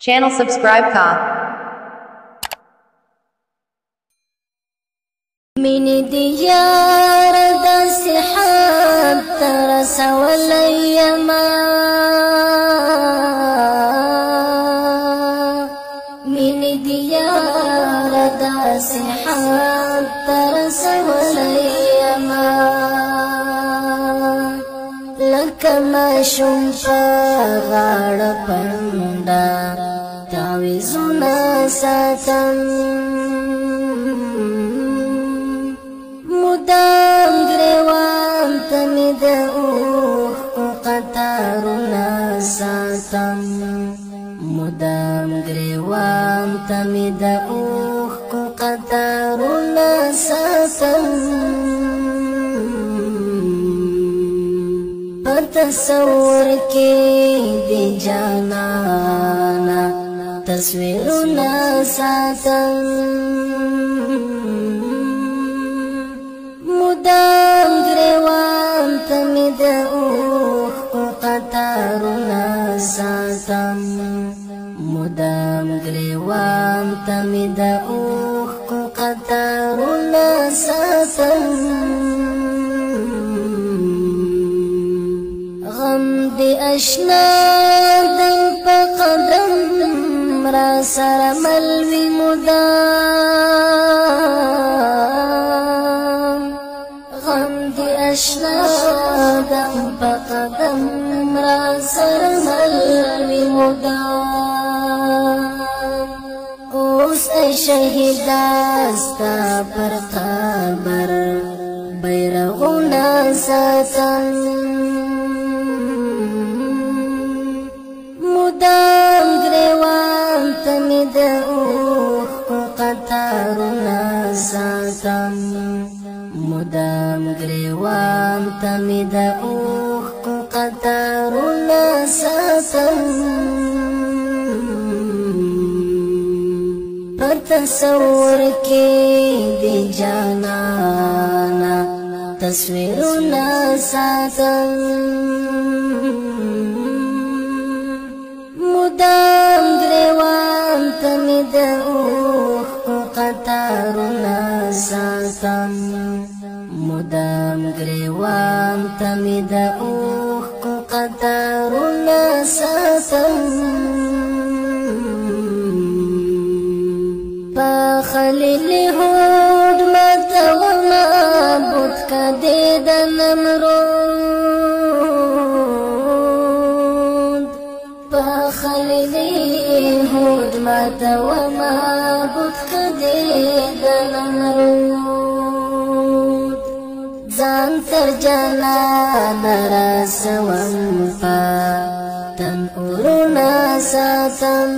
Channel subscribe ka. من ديار داس حاب ترس والأيما من ديار داس حاب ترس والأيما لك ما شنفا غار پندا تعويزنا ساتم مدام گریوان تمید اوخ قطارنا ساتم مدام گریوان تمید اوخ قطارنا ساتم پتصور کی دی جانانا تصویرنا ساتم مدام گریوان تمید اوخ قطارنا ساتم مدام گریوان تمید اوخ قطارنا ساتم غم دی اشنا دل پا قدم را سر ملوی مدام غم دی اشنا دل پا قدم را سر ملوی مدام اوس ای شهیداستا پر قبر بیرغونا ساتم مدام گریوان تمید اوخ قطارنا ساتم مدام گریوان تمید اوخ قطارنا ساتم پتصور کی دی جانانا تصویرنا ساتم مدام گریوان تمید اوخ قطارنا ساتم مدام گریوان تمید اوخ قطارنا ساتم پا خلیل هود متوما بود کدید نمرود پا خلیل هود متوما بود کدید نمرود زان تر جنان رسوم پا تن اورنا ساتم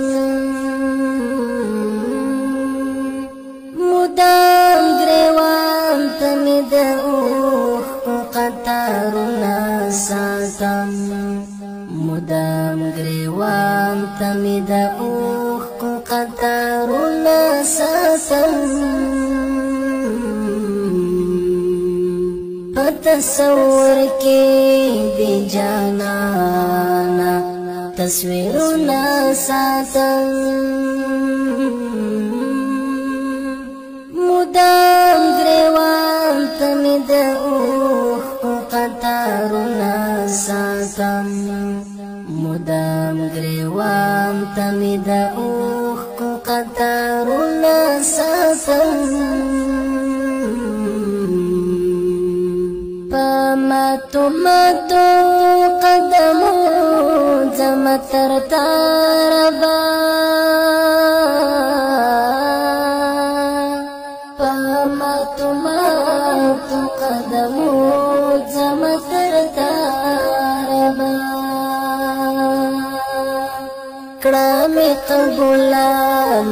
مدام گریوان تمید اوخ قطارنا ساتم مدام گریوان تمید اوخ قطارنا ساتم پتصور کی دی جانانا تصویرنا ساتم مدام گریوان تمید اوخ قطارنا ساتم مدام گریوان تمید اوخ قطارنا ساتم پماتو ماتو قدمو زمتر تاربا پماتو قدمو زمتر تاربا کڑامی قبولا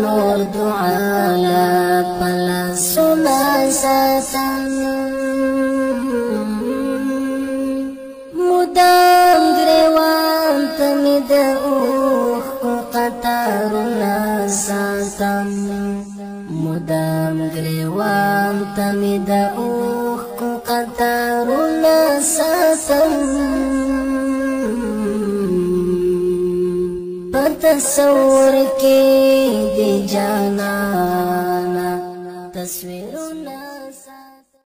نور دعالا پلا سنا ساتم مدام گریوان تمید اوخ قطارنا ساتم مدام گریوان تمید اوخ قطارنا ساتم تصور کې دی جانانا تصویرونه